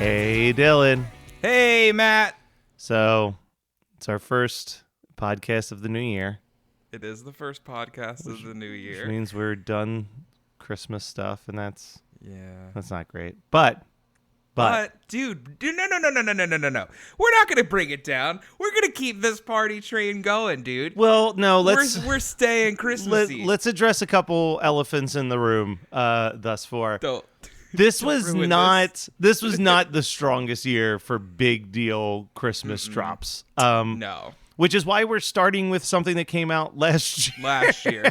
Hey, Dylan. Hey, Matt. So, it's our first podcast of the new year. It is the first podcast of the new year. Which means we're done Christmas stuff, and that's not great. But, dude, no. We're not going to bring it down. We're going to keep this party train going, dude. Well, no, we're staying Christmassy. Let's address a couple elephants in the room thus far. This was not the strongest year for big deal Christmas drops. No. Which is why we're starting with something that came out last year.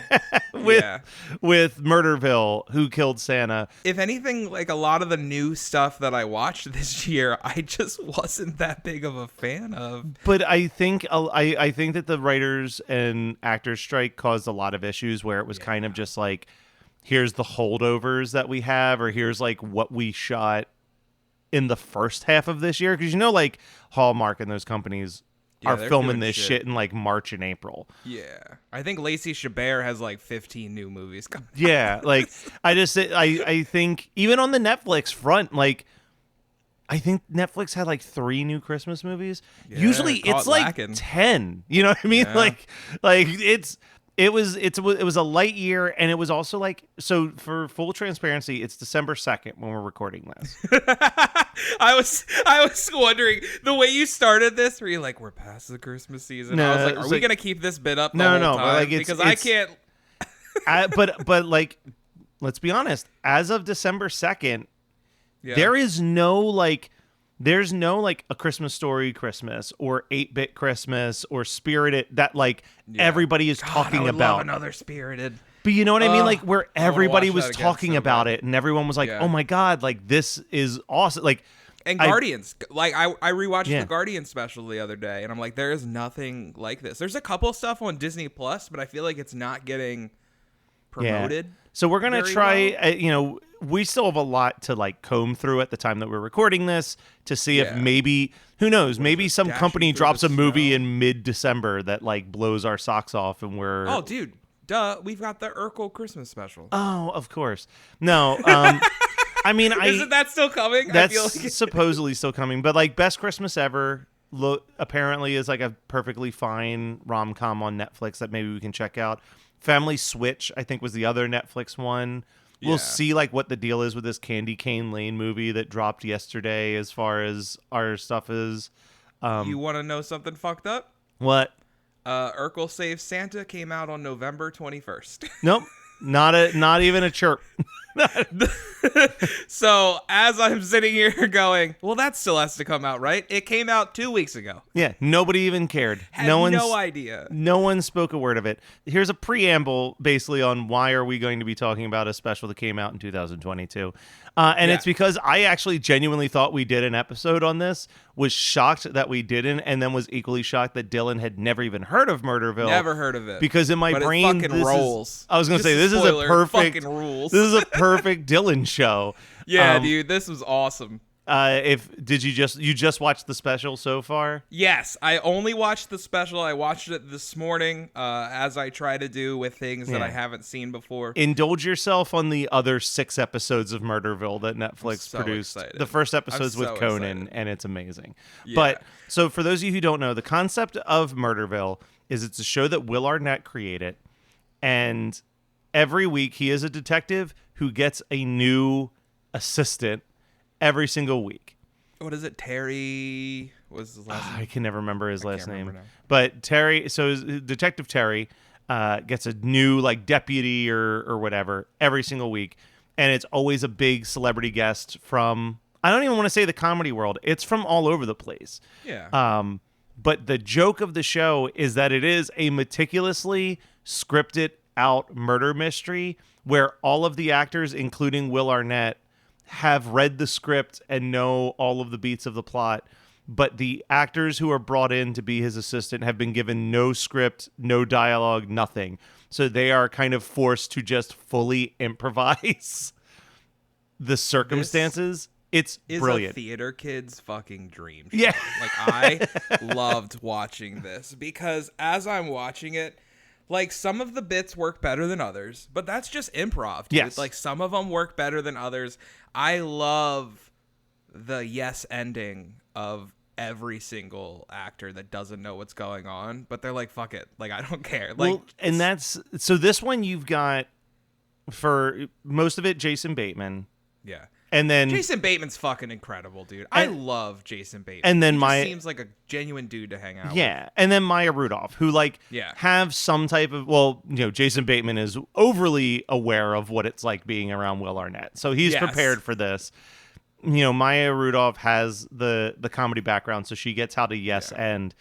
with Murderville, Who Killed Santa. If anything, like a lot of the new stuff that I watched this year, I just wasn't that big of a fan of. But I think that the writers and actors strike caused a lot of issues where it was kind of just like, here's the holdovers that we have, or here's like what we shot in the first half of this year. Because like Hallmark and those companies are filming this shit in like March and April. Yeah. I think Lacey Chabert has like 15 new movies coming. Yeah. Like I think even on the Netflix front, like I think Netflix had like 3 new Christmas movies. Yeah, usually it's like lacking. 10. You know what I mean? Yeah. Like it was a light year, and it was also like, so for full transparency, it's December 2nd when we're recording this. I was wondering the way you started this, where you're like, we're past the Christmas season. No, I was like, are we gonna keep this bit up the whole time? Like because I can't. but like, let's be honest. As of December 2nd, there's no A Christmas Story Christmas or 8-Bit Christmas or Spirited that everybody is talking about. Love another Spirited. But you know what I mean? Like where everybody was talking about it and everyone was like, oh my God, like this is awesome. Like, and Guardians, I rewatched the Guardians special the other day, and I'm like, there is nothing like this. There's a couple stuff on Disney Plus, but I feel like it's not getting promoted. Yeah. So we're gonna try. We still have a lot to like comb through at the time that we're recording this to see if maybe, who knows, maybe some company drops a movie in mid-December that like blows our socks off, and we're dude, duh, we've got the Urkel Christmas special. Oh, of course. No. I mean, isn't that still coming? That's supposedly still coming, but like Best Christmas Ever apparently is like a perfectly fine rom-com on Netflix that maybe we can check out. Family Switch, I think, was the other Netflix one. We'll see like what the deal is with this Candy Cane Lane movie that dropped yesterday as far as our stuff is. You want to know something fucked up? What? Urkel Saves Santa came out on November 21st. Nope. Not even a chirp. So as I'm sitting here going, well, that still has to come out, right? It came out 2 weeks ago. Yeah, nobody even cared. No idea. No one spoke a word of it. Here's a preamble basically on why are we going to be talking about a special that came out in 2022. It's because I actually genuinely thought we did an episode on this, was shocked that we didn't, and then was equally shocked that Dylan had never even heard of Murderville. Never heard of it. Because in my brain, it fucking rolls. I was going to say, this is a perfect Dylan show. Yeah, dude, this was awesome. You just watched the special so far? Yes, I only watched the special. I watched it this morning, as I try to do with things that I haven't seen before. Indulge yourself on the other 6 episodes of Murderville that Netflix produced. Excited. The first episode's with Conan, and it's amazing. Yeah. But so for those of you who don't know, the concept of Murderville is it's a show that Will Arnett created, and every week he is a detective who gets a new assistant every single week. What is it? Terry was his last name? I can never remember his last name. But Terry, so Detective Terry gets a new like deputy or whatever every single week. And it's always a big celebrity guest from, I don't even want to say the comedy world. It's from all over the place. Yeah. But the joke of the show is that it is a meticulously scripted out murder mystery where all of the actors, including Will Arnett, have read the script and know all of the beats of the plot, but the actors who are brought in to be his assistant have been given no script, no dialogue, nothing. So they are kind of forced to just fully improvise the circumstances. It's brilliant. A theater kid's fucking dream show. Yeah. Like, I loved watching this because as I'm watching it, like, some of the bits work better than others, but that's just improv, dude. Yes. Like, some of them work better than others. I love the yes ending of every single actor that doesn't know what's going on, but they're like, fuck it, like I don't care. Like, well, and that's so this one you've got for most of it Jason Bateman. Yeah. And then Jason Bateman's fucking incredible, dude. I love Jason Bateman. And then he seems like a genuine dude to hang out with. Yeah. And then Maya Rudolph, who have some type of, Jason Bateman is overly aware of what it's like being around Will Arnett. So he's prepared for this. Maya Rudolph has the comedy background, so she gets how to end.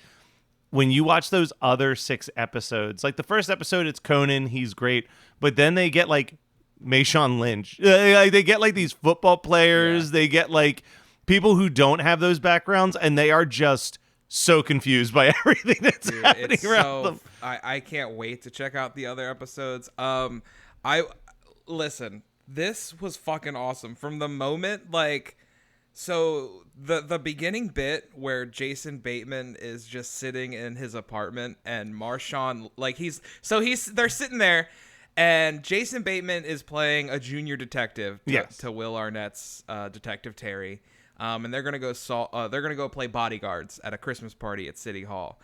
When you watch those other 6 episodes, like the first episode, it's Conan, he's great, but then they get like Marshawn Lynch. They get like these football players. They get like people who don't have those backgrounds, and they are just so confused by everything that's happening around them. I can't wait to check out the other episodes. Listen, this was fucking awesome from the moment so the beginning bit where Jason Bateman is just sitting in his apartment and Marshawn they're sitting there. And Jason Bateman is playing a junior detective to Will Arnett's Detective Terry, and they're gonna go play bodyguards at a Christmas party at City Hall.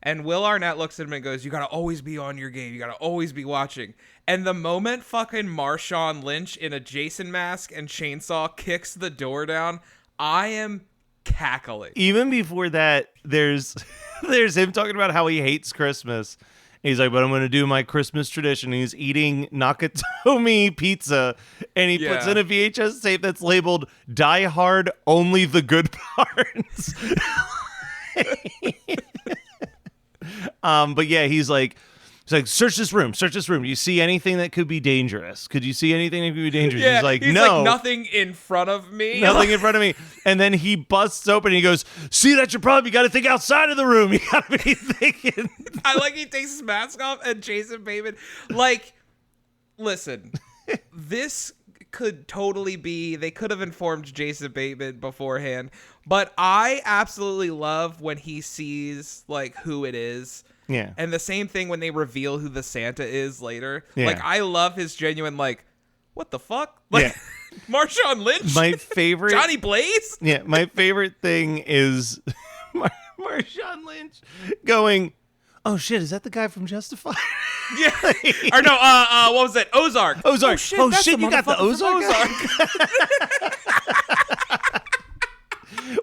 And Will Arnett looks at him and goes, "You gotta always be on your game. You gotta always be watching." And the moment fucking Marshawn Lynch in a Jason mask and chainsaw kicks the door down, I am cackling. Even before that, there's him talking about how he hates Christmas. He's like, but I'm going to do my Christmas tradition. He's eating Nakatomi pizza, and he puts in a VHS tape that's labeled Die Hard, Only the Good Parts. But yeah, he's like, search this room. Do you see anything that could be dangerous? Could you see anything that could be dangerous? Yeah, he's like, no. Like, nothing in front of me. Nothing in front of me. And then he busts open and he goes, see, that's your problem. You got to think outside of the room. You got to be thinking. He takes his mask off and Jason Bateman. Listen, this could totally be, they could have informed Jason Bateman beforehand, but I absolutely love when he sees who it is. Yeah. And the same thing when they reveal who the Santa is later. Yeah. I love his genuine, what the fuck? Marshawn Lynch? My favorite. Johnny Blaze? Yeah. My favorite thing is Marshawn Lynch going, oh shit, is that the guy from Justified? Yeah. Or no, what was that? Ozark. Oh shit, you got the Ozark?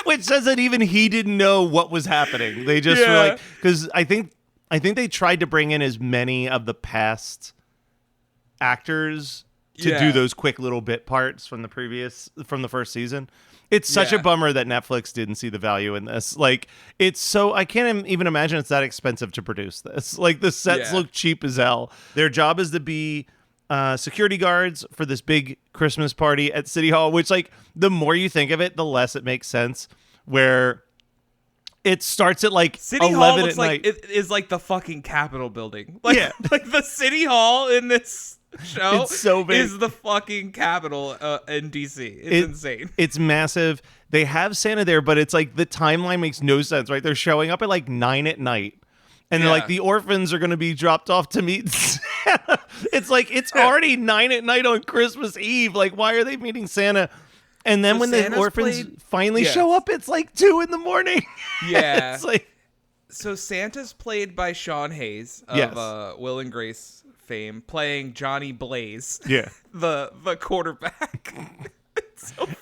Which says that even he didn't know what was happening. They just were like, because I think they tried to bring in as many of the past actors to do those quick little bit parts from the first season. It's such a bummer that Netflix didn't see the value in this. It's so, I can't even imagine it's that expensive to produce this. The sets look cheap as hell. Their job is to be security guards for this big Christmas party at City Hall, which the more you think of it, the less it makes sense. Where it starts at City 11 Hall looks at night. It is the fucking Capitol building. The City Hall in this show it's so big. Is the fucking Capitol in DC. It's insane. It's massive. They have Santa there, but it's the timeline makes no sense, right? They're showing up at 9 at night. And they're the orphans are going to be dropped off to meet Santa. It's it's already 9 at night on Christmas Eve. Why are they meeting Santa? And then when Santa's the orphans finally show up, it's 2 in the morning. Yeah. It's so Santa's played by Sean Hayes of Will and Grace fame, playing Johnny Blaze. Yeah. the quarterback.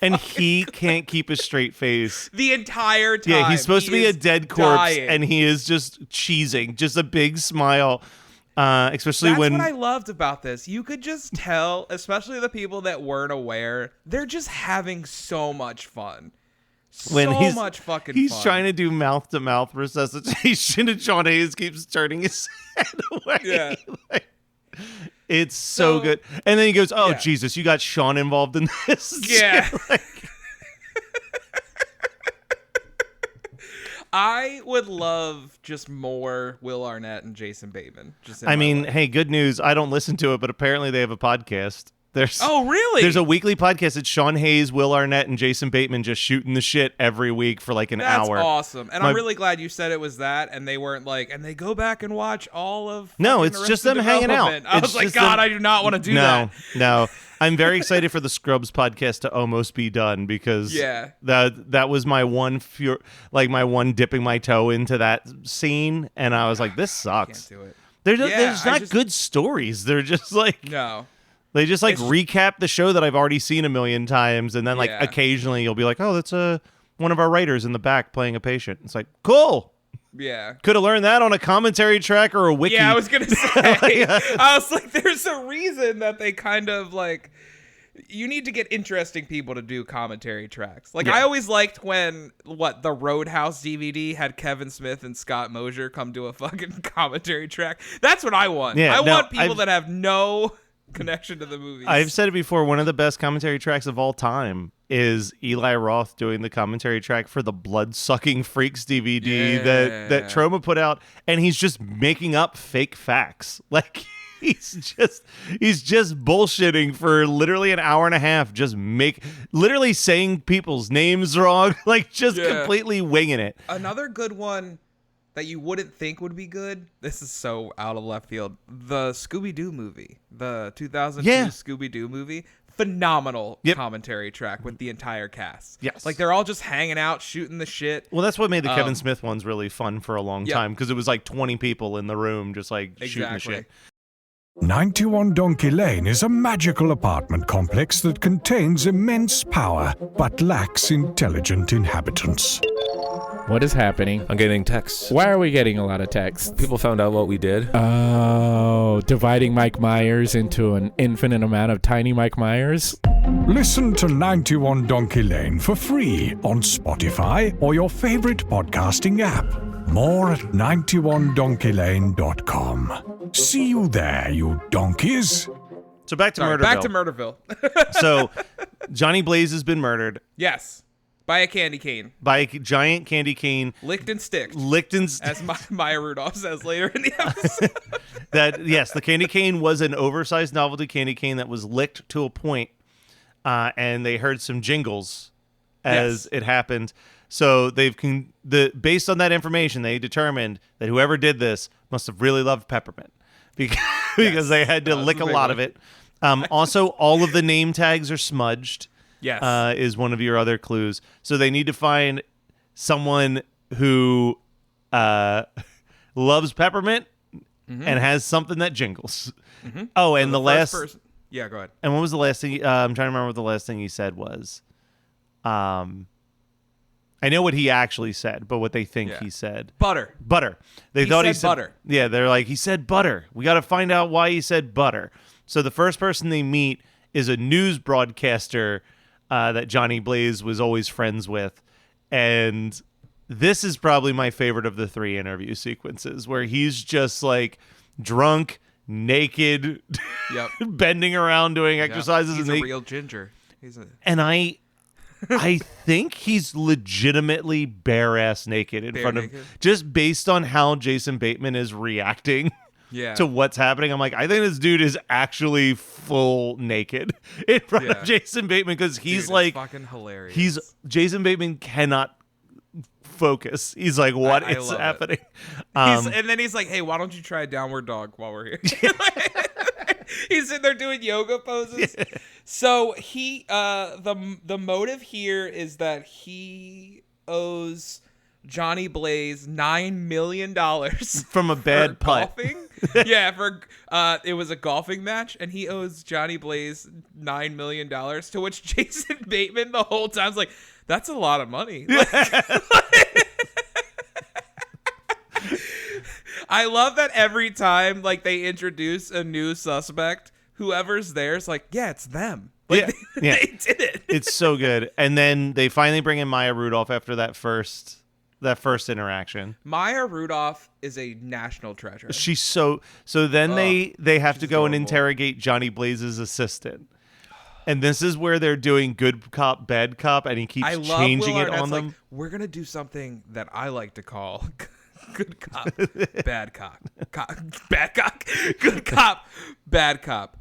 And he can't keep a straight face the entire time. Yeah, he's supposed to be a dead corpse, dying. And he is just cheesing, just a big smile. Especially That's when what I loved about this. You could just tell, especially the people that weren't aware, they're just having so much fun. Much fucking fun. He's trying to do mouth-to-mouth resuscitation, and Sean Hayes keeps turning his head away. Yeah. It's so good. And then he goes, oh, Jesus, you got Sean involved in this? Yeah. I would love just more Will Arnett and Jason Bateman. Hey, good news. I don't listen to it, but apparently they have a podcast. Oh, really? There's a weekly podcast. It's Sean Hayes, Will Arnett, and Jason Bateman just shooting the shit every week for like an hour. That's awesome. And I'm really glad you said it was that, and they weren't like, and they go back and watch all of. No, it's just them hanging out. I was like, God, I do not want to do that. No. I'm very excited for the Scrubs podcast to almost be done because that was my one my one dipping my toe into that scene, and I was like, this sucks. Can't do it. There's not good stories. They're just like no. They just recap the show that I've already seen a million times, and then occasionally you'll be like, oh, that's one of our writers in the back playing a patient. It's like, cool. Yeah. Could have learned that on a commentary track or a wiki. Yeah, I was going to say. I was like, there's a reason that they kind of like, you need to get interesting people to do commentary tracks. Like, I always liked when, the Roadhouse DVD had Kevin Smith and Scott Mosier come do a fucking commentary track. That's what I want. Yeah, I want people that have no connection to the movies. I've said it before, one of the best commentary tracks of all time is Eli Roth doing the commentary track for the Blood-Sucking Freaks DVD that Troma put out, and he's just making up fake facts. Like, he's just bullshitting for literally an hour and a half, literally saying people's names wrong, like just completely winging it. Another good one that you wouldn't think would be good. This is so out of left field. The Scooby-Doo movie, the 2002 Scooby-Doo movie, phenomenal commentary track with the entire cast. Yes. Like they're all just hanging out, shooting the shit. Well, that's what made the Kevin Smith ones really fun for a long time, because it was like 20 people in the room just like shooting the shit. 91 Donkey Lane is a magical apartment complex that contains immense power but lacks intelligent inhabitants. What is happening? I'm getting texts. Why are we getting a lot of texts? People found out what we did. Oh, dividing Mike Myers into an infinite amount of tiny Mike Myers? Listen to 91 Donkey Lane for free on Spotify or your favorite podcasting app. More at 91donkeylane.com. See you there, you donkeys. So back to Murderville. Back to Murderville. So Johnny Blaze has been murdered. Yes. By a candy cane. By a giant candy cane. Licked and sticked. As Maya Rudolph says later in the episode. The candy cane was an oversized novelty candy cane that was licked to a point, and they heard some jingles as it happened. So based on that information, they determined that whoever did this must have really loved peppermint because they had to lick a lot of it. Also, all of the name tags are smudged. Yes. Is one of your other clues. So they need to find someone who loves peppermint and has something that jingles. Mm-hmm. Oh, and the last person. Yeah, go ahead. And what was the last thing? I'm trying to remember what the last thing he said was. I know what he actually said, but what they think he said. Butter. He said butter. Yeah, they're like, he said butter. We got to find out why he said butter. So the first person they meet is a news broadcaster that Johnny Blaze was always friends with. And this is probably my favorite of the three interview sequences, where he's just like drunk, naked, bending around, doing exercises. He's a real ginger. And I think he's legitimately bare-ass naked in front of, just based on how Jason Bateman is reacting to what's happening. I'm like, I think this dude is actually full naked in front of Jason Bateman, because he's like, fucking hilarious. Jason Bateman cannot focus. He's like, what is happening? And then he's like, hey, why don't you try a downward dog while we're here? He's sitting there doing yoga poses. Yeah. So he, the motive here is that he owes Johnny Blaze $9 million from a bad putt. Golfing. It was a golfing match, and he owes Johnny Blaze $9 million. To which Jason Bateman the whole time's like, "That's a lot of money." I love that every time like they introduce a new suspect, whoever's there is like, yeah, it's them. Like, they did it. It's so good. And then they finally bring in Maya Rudolph after that first interaction. Maya Rudolph is a national treasure. She's so then they have to go and interrogate Johnny Blaze's assistant. And this is where they're doing good cop, bad cop, and he keeps changing it on them. Like, we're going to do something that I like to call good cop, bad cop. Bad cop, good cop, bad cop.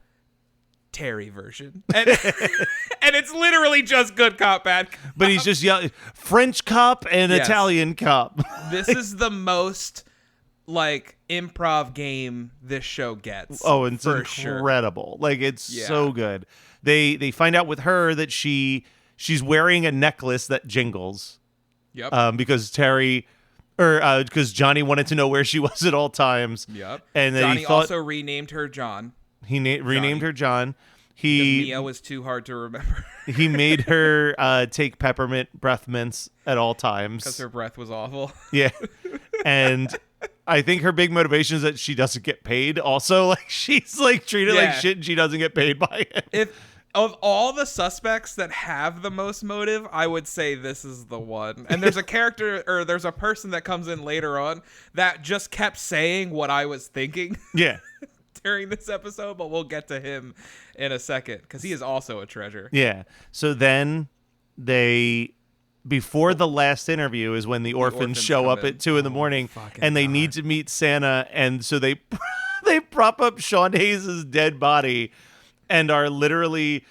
Terry version. And, and it's literally just good cop, bad cop. But he's just yelling French cop and Yes. Italian cop. This is the most like improv game this show gets. Oh, and it's for sure. incredible. Like it's Yeah. so good. They find out with her that she's wearing a necklace that jingles. Yep. Because because Johnny wanted to know where she was at all times. Yep. And then Johnny he thought also renamed her John. he renamed her John. Because Mia was too hard to remember. He made her take peppermint breath mints at all times. Because her breath was awful. Yeah. And I think her big motivation is that she doesn't get paid. Also, like she's like treated like shit and she doesn't get paid by him. If of all the suspects that have the most motive, I would say this is the one. And there's a character or there's a person that comes in later on that just kept saying what I was thinking. Yeah. During this episode, but we'll get to him in a second because he is also a treasure. Yeah. So then before the last interview is when the orphans show come up in. at 2 a.m. fucking and they God. need to meet Santa. And so they prop up Sean Hayes' dead body and are literally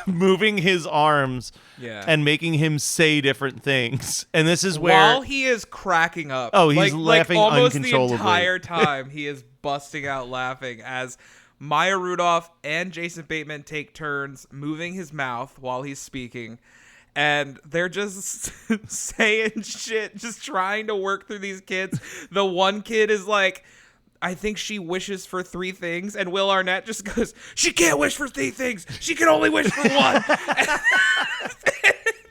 moving his arms and making him say different things. And this is where while he is cracking up. Oh, he's laughing like almost uncontrollably. the entire time he is busting out laughing as Maya Rudolph and Jason Bateman take turns moving his mouth while he's speaking. And they're just saying shit, just trying to work through these kids. The one kid is like, I think she wishes for 3 things. And Will Arnett just goes, she can't wish for 3 things. She can only wish for 1.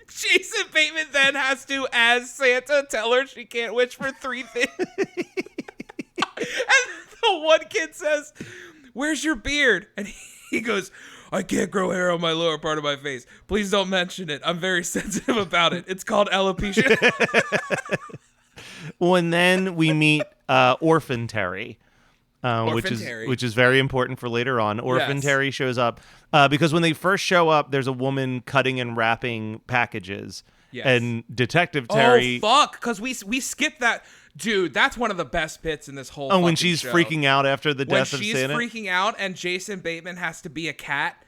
Jason Bateman then has to, as Santa, tell her she can't wish for 3 things. And the one kid says, where's your beard? And he goes, I can't grow hair on my lower part of my face. Please don't mention it. I'm very sensitive about it. It's called alopecia. Well, and then we meet Orphan Terry, Terry. which is very important for later on. Orphan Yes. Terry shows up because when they first show up, there's a woman cutting and wrapping packages, Yes. and Detective Terry. Oh, fuck, because we skipped that. Dude, that's one of the best bits in this whole when fucking she's show. freaking out after the When death of she's Santa. freaking out and Jason Bateman has to be a cat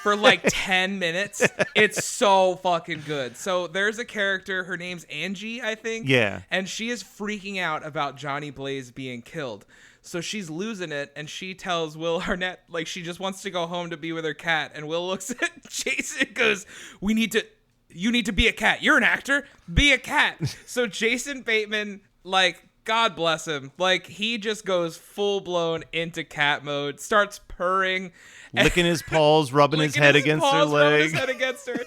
for like 10 minutes. It's so fucking good. So there's a character, her name's Angie, I think. Yeah. And she is freaking out about Johnny Blaze being killed. So she's losing it, and she tells Will Arnett, like, she just wants to go home to be with her cat. And Will looks at Jason and goes, you need to be a cat. You're an actor. Be a cat. So Jason Bateman, like, God bless him. Like, he just goes full blown into cat mode, starts purring, licking his paws, rubbing his licking head his against paws, her rubbing leg. his head against her.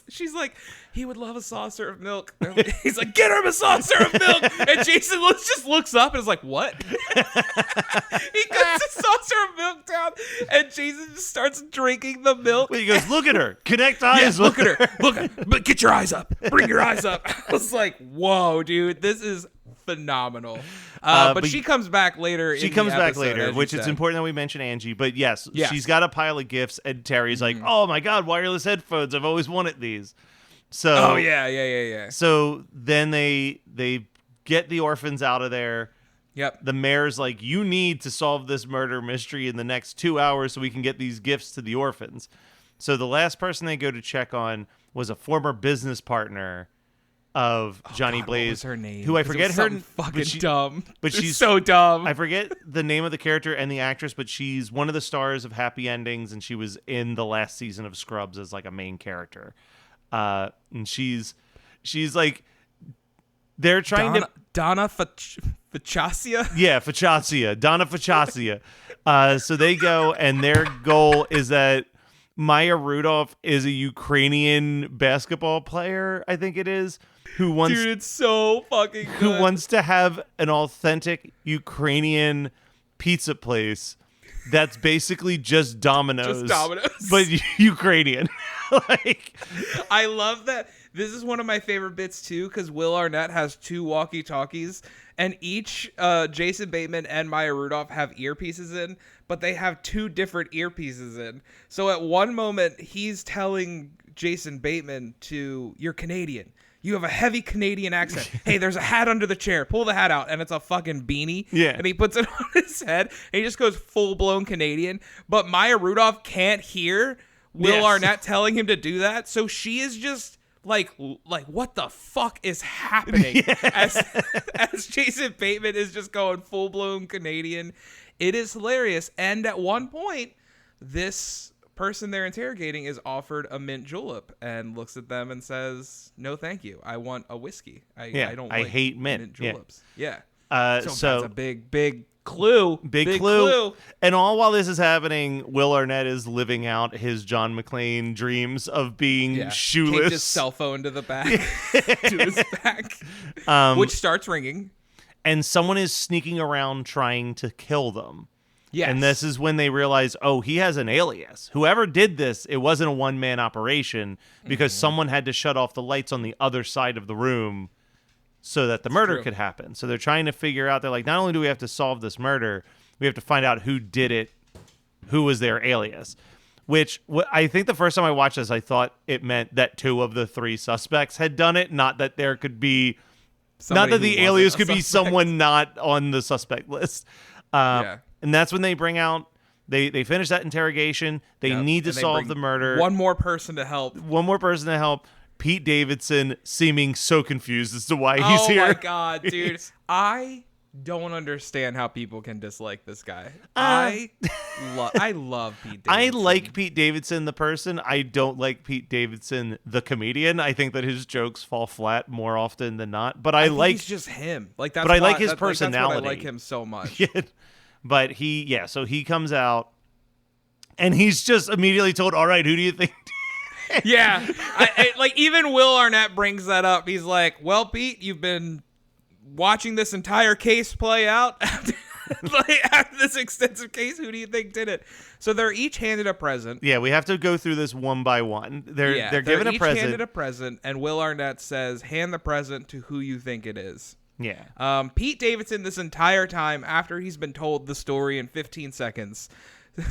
She's like, he would love a saucer of milk. He's like, get him a saucer of milk. And Jason just looks up and is like, what? He puts the saucer of milk down, and Jason just starts drinking the milk. He goes, look at her. Connect eyes. Look at her. But get your eyes up. Bring your eyes up. I was like, whoa, dude, this is phenomenal. But she comes back later. She in comes the back episode, later, as you which it's said. important that we mention Angie. But yes, Yes. she's got a pile of gifts, and Terry's like, oh my God, wireless headphones. I've always wanted these. So, Oh, yeah. So then they get the orphans out of there. Yep. The mayor's like, you need to solve this murder mystery in the next 2 hours so we can get these gifts to the orphans. So the last person they go to check on was a former business partner of Johnny God, Blaze, what was her name? who I 'Cause it forget was her. something fucking dumb. But It's she's so dumb. I forget the name of the character and the actress, but she's one of the stars of Happy Endings, and she was in the last season of Scrubs as like a main character. And she's like, they're trying to. Donna Facazia? Yeah, Facazia. Donna Facazia. So they go, and their goal is that Maya Rudolph is a Ukrainian basketball player, I think it is, who wants Dude, it's so fucking good. who wants to have an authentic Ukrainian pizza place that's basically just Domino's. Just Domino's. But Ukrainian. Like, I love that. This is one of my favorite bits too, because Will Arnett has 2 walkie-talkies, and each Jason Bateman and Maya Rudolph have earpieces in, but they have 2 different earpieces in. So at one moment, he's telling Jason Bateman you're Canadian. You have a heavy Canadian accent. Hey, there's a hat under the chair. Pull the hat out. And it's a fucking beanie. Yeah. And he puts it on his head. And he just goes full-blown Canadian. But Maya Rudolph can't hear Will Arnett telling him to do that. So she is just like what the fuck is happening? As Jason Bateman is just going full-blown Canadian. It is hilarious. And at one point, this person they're interrogating is offered a mint julep and looks at them and says, "No, thank you. I want a whiskey. I don't. I like hate mint juleps." Yeah. So that's a big clue. Big clue. And all while this is happening, Will Arnett is living out his John McClane dreams of being shoeless. Taped his cell phone to the back, to his back, which starts ringing. And someone is sneaking around trying to kill them. Yes. And this is when they realize, oh, he has an alias. Whoever did this, it wasn't a one-man operation because someone had to shut off the lights on the other side of the room so that the murder could happen. So they're trying to figure out, they're like, not only do we have to solve this murder, we have to find out who did it, who was their alias. Which I think the first time I watched this, I thought it meant that 2 of the 3 suspects had done it, not that there could be... Somebody not that the alias could be suspect. someone not on the suspect list. And that's when they bring out, they finish that interrogation. They need to solve the murder. One more person to help. Pete Davidson seeming so confused as to why he's here. Oh my God, dude. I don't understand how people can dislike this guy. I love Pete Davidson. I like Pete Davidson, the person. I don't like Pete Davidson, the comedian. I think that his jokes fall flat more often than not. But I like he's just him. Like that's. But I like his that's why personality. I like him so much. Yeah. But so he comes out, and he's just immediately told, "All right, who do you think?" Yeah, like even Will Arnett brings that up. He's like, "Well, Pete, you've been watching this entire case play out." After this extensive case, who do you think did it? So they're each handed a present. Yeah, we have to go through this one by one. They're given each a present. handed a present, and Will Arnett says, "Hand the present to who you think it is." Yeah. Pete Davidson, this entire time, after he's been told the story in 15 seconds,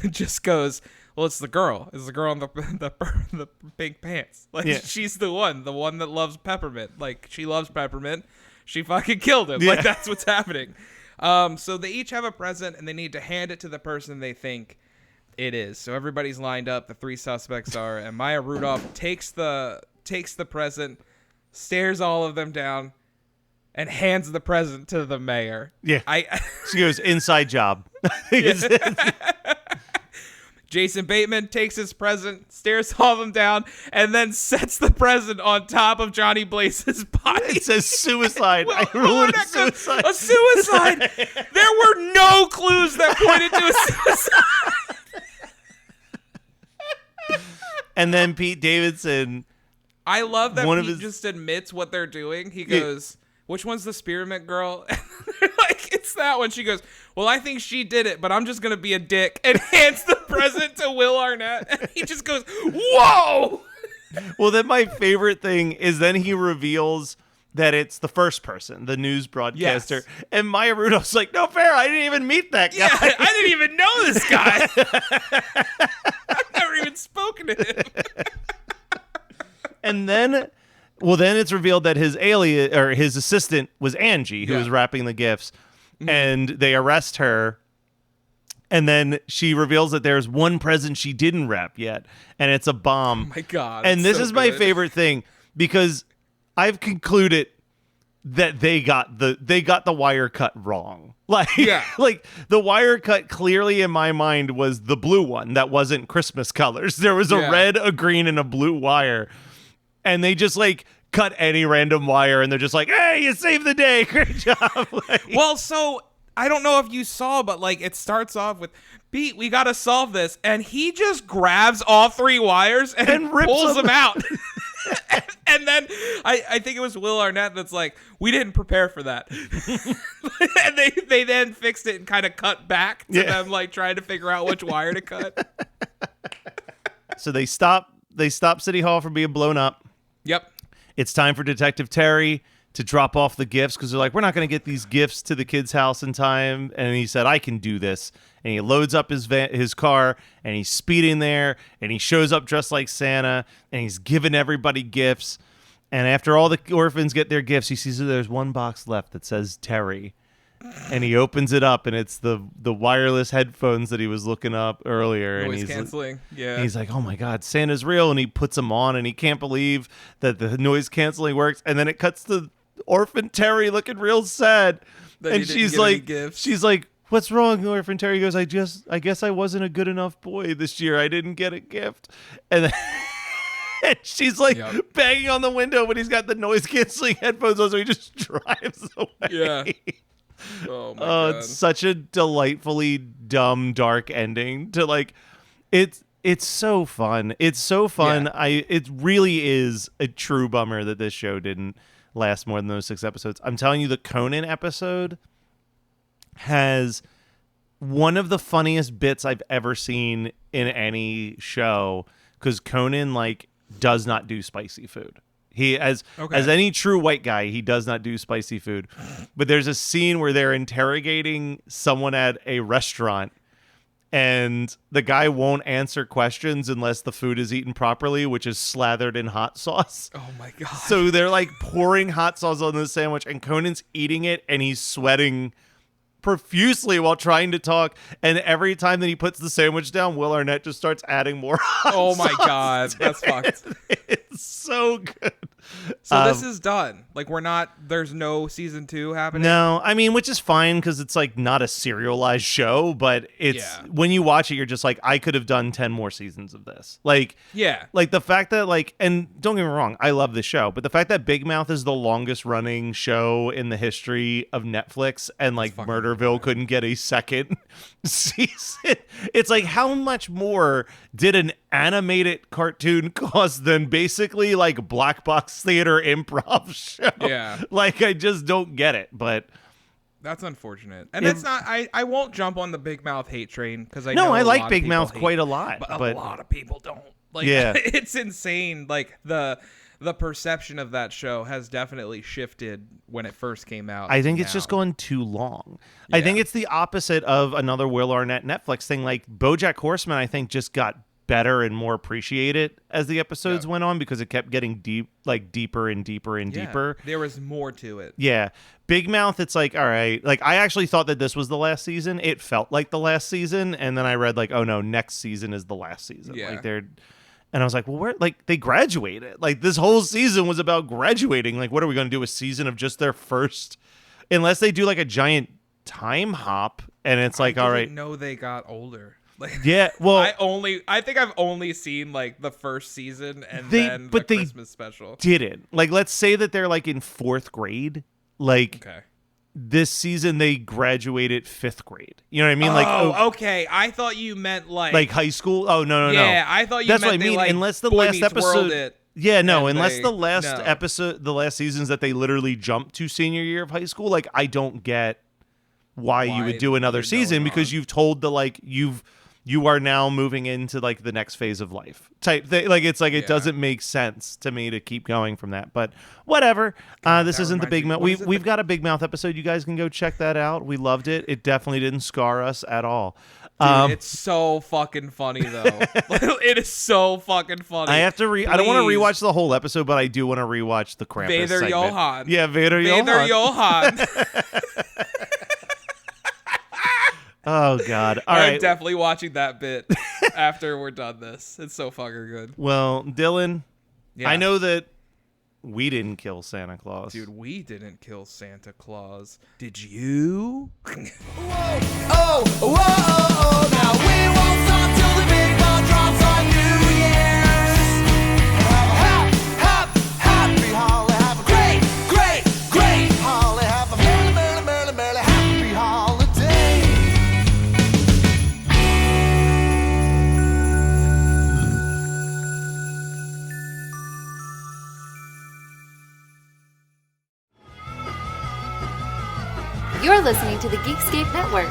just goes, "Well, it's the girl. It's the girl in the pink pants. Like she's the one that loves peppermint. Like she loves peppermint. She fucking killed him. Like that's what's happening." So they each have a present, and they need to hand it to the person they think it is. So everybody's lined up. The 3 suspects are, and Maya Rudolph takes the present, stares all of them down, and hands the present to the mayor. Yeah. She goes, "Inside job." Jason Bateman takes his present, stares all of them down, and then sets the present on top of Johnny Blaze's body. It says suicide. I ruined a suicide. A suicide. There were no clues that pointed to a suicide. And then Pete Davidson. I love that Pete just admits what they're doing. He goes, "Which one's the spearmint girl?" And they're like, "It's that one." She goes, "Well, I think she did it, but I'm just going to be a dick," and hands the present to Will Arnett. And he just goes, "Whoa!" Well, then my favorite thing is then he reveals that it's the first person, the news broadcaster. Yes. And Maya Rudolph's like, "No fair, I didn't even meet that guy." Yeah, I didn't even know this guy. I've never even spoken to him. And then it's revealed that his alias or his assistant was Angie, who was wrapping the gifts, and they arrest her. And then she reveals that there's one present she didn't wrap yet, and it's a bomb. Oh my God! And this so is my good. favorite thing because I've concluded that they got the wire cut wrong. Like the wire cut clearly in my mind was the blue one that wasn't Christmas colors. There was a red, a green, and a blue wire. And they just cut any random wire, and they're just like, "Hey, you saved the day, great job." Well, so I don't know if you saw, but it starts off with, "Pete, we got to solve this," and he just grabs all 3 wires and rips pulls them them out. And then I think it was Will Arnett that's like, "We didn't prepare for that," and they then fixed it and kind of cut back to them trying to figure out which wire to cut. So they stop City Hall from being blown up. Yep. It's time for Detective Terry to drop off the gifts because they're like, "We're not going to get these gifts to the kid's house in time." And he said, "I can do this." And he loads up his car, and he's speeding there, and he shows up dressed like Santa, and he's giving everybody gifts. And after all the orphans get their gifts, he sees that there's one box left that says Terry. And he opens it up, and it's the wireless headphones that he was looking up earlier. Noise and canceling. Yeah. And he's like, oh my God, Santa's real. And he puts them on, and he can't believe that the noise canceling works. And then it cuts to Orphan Terry looking real sad. And she's like, what's wrong, Orphan Terry? He goes, I guess I wasn't a good enough boy this year. I didn't get a gift. And then and she's like banging on the window when he's got the noise canceling headphones on, so he just drives away. Yeah. Oh my God. It's such a delightfully dumb, dark ending to like. It's so fun. It's so fun. Yeah. It really is a true bummer that this show didn't last more than those 6 episodes. I'm telling you, the Conan episode has one of the funniest bits I've ever seen in any show, because Conan like does not do spicy food. He as any true white guy, he does not do spicy food. But there's a scene where they're interrogating someone at a restaurant, and the guy won't answer questions unless the food is eaten properly, which is slathered in hot sauce. Oh my God. So they're like pouring hot sauce on the sandwich, and Conan's eating it, and he's sweating profusely while trying to talk. And every time that he puts the sandwich down, Will Arnett just starts adding more hot Oh my sauce God. to That's it. fucked. It's so good. So this is done. Like, there's no season 2 happening? No, I mean, which is fine because it's like not a serialized show, but it's when you watch it, you're just like, I could have done 10 more seasons of this. Like, yeah. Like the fact that like, and don't get me wrong, I love this show, but the fact that Big Mouth is the longest running show in the history of Netflix, and like Murderville couldn't get a second season. It's like, how much more did an animated cartoon cost than basically like black box theater improv show? Yeah. Like, I just don't get it, but that's unfortunate. And it's not, I won't jump on the Big Mouth hate train, because I like Big Mouth quite a lot, but a lot of people don't. Like, it's insane. Like the perception of that show has definitely shifted when it first came out. I think it's just going too long. I think it's the opposite of another Will Arnett Netflix thing. Like BoJack Horseman, I think just got better and more appreciated as the episodes went on, because it kept getting deeper and deeper and deeper. There was more to it. Yeah. Big Mouth, it's like, all right. Like, I actually thought that this was the last season. It felt like the last season, and then I read like, oh no, next season is the last season. Yeah. Like and I was like, well, where? Like, they graduated. Like, this whole season was about graduating. Like, what are we going to do? A season of just their first? Unless they do like a giant time hop, and it's like, all right. I didn't know they got older. Like, yeah, well, I think I've only seen like the first season and then the Christmas special. Didn't. Like, let's say that they're like in 4th grade. Like, this season they graduated 5th grade. You know what I mean? Like, okay. I thought you meant like high school. Oh no. Yeah, I thought you That's meant what I mean. Like, unless the Boy last Meets episode. World it, yeah, no. Unless they, the last episode, the last seasons that they literally jumped to senior year of high school. Like, I don't get why you would do another season, because you've told you are now moving into like the next phase of life type thing. Like, it's like, it doesn't make sense to me to keep going from that, but whatever. This isn't the Big Mouth. We've got a Big Mouth episode. You guys can go check that out. We loved it. It definitely didn't scar us at all. Dude, it's so fucking funny though. It is so fucking funny. I have to I don't want to rewatch the whole episode, but I do want to rewatch the Krampus Vader segment. Johann. Yeah, Vader Johann. Oh God! All right, I'm definitely watching that bit after we're done this. It's so fucking good. Well, Dylan, I know that we didn't kill Santa Claus. Dude, we didn't kill Santa Claus. Did you? Whoa, now we won't stop till the big ball drops on New Year's. Happy holiday, have a great holiday, have a merry happy holiday. You're listening to the Geekscape Network.